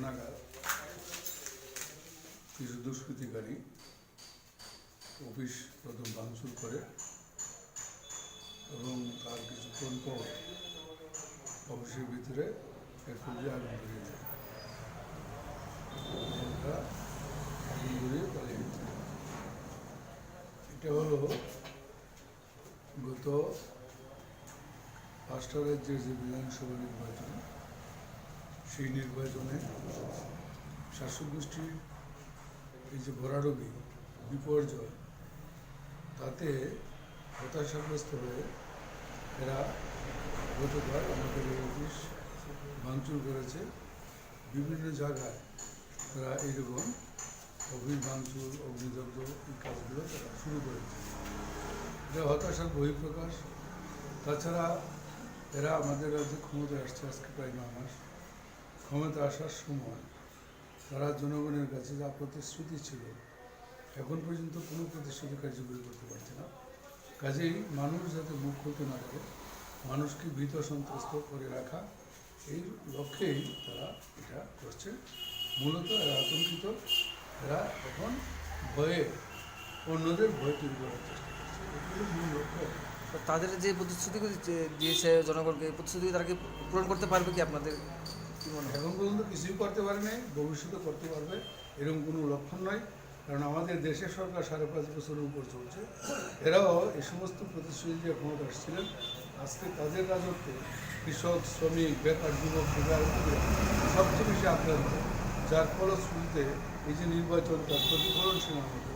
নাগাদ কিছু দুষ্কৃতিকারী অফিস প্রথম ভাঙচুর করে এবং তার কিছুক্ষণ পর অফিসের ভিতরে আগুন ধরিয়ে দেয়। আগুন ধরিয়ে পালিয়ে গেছে। এটা হলো গত 5টা রাজ্যের যে বিধানসভা নির্বাচন, সেই নির্বাচনে শাসক গোষ্ঠীর এই যে ভরাডুবি বিপর্যয়, তাতে হতাশাগ্রস্ত হয়ে এরা গতকাল আমাদের এই অফিস ভাঙচুর করেছে। বিভিন্ন জায়গায় তারা এইরকম অফিস ভাঙচুর, অগ্নিদগ্ধ এই কাজগুলো তারা শুরু করেছে। এটা হতাশার বহিঃপ্রকাশ। তাছাড়া এরা আমাদের রাজ্যে ক্ষমতায় আসছে আজকে প্রায় 9 মাস। ক্ষমতা আসার সময় তারা জনগণের কাছে যা প্রতিশ্রুতি ছিল, এখন পর্যন্ত কোনো প্রতিশ্রুতি কার্যকরী করতে পারছে না। কাজেই মানুষ যাতে মুখ খুলতে না পারে, মানুষকে ভীত সন্ত্রস্ত করে রাখা, এই লক্ষ্যেই তারা এটা করছে। মূলত এরা আতঙ্কিত, এরা এখন ভয়ে অন্যদের ভয় তৈরি করার চেষ্টা করছে। এগুলো মূল লক্ষ্য। তাদের যে প্রতিশ্রুতিগুলি দিয়েছে জনগণকে, প্রতিশ্রুতি তারা কি পূরণ করতে পারবে কি আপনাদের কি মনে হয়? এখন পর্যন্ত কিছুই করতে পারে নাই, ভবিষ্যতে করতে পারবে এরকম কোনো লক্ষণ নয়। কারণ আমাদের দেশের সরকার 5.5 বছরের উপর চলছে। এরাও এই সমস্ত প্রতিশ্রুতি যে ক্ষমতা আসছিলেন, আজকে তাদের রাজত্বে কৃষক, শ্রমিক, বেকার, যুবক, বেকার সবচেয়ে বেশি আক্রান্ত, যার ফলশ্রুতিতে এই যে নির্বাচন, তার প্রতিফলন সীমার মধ্যে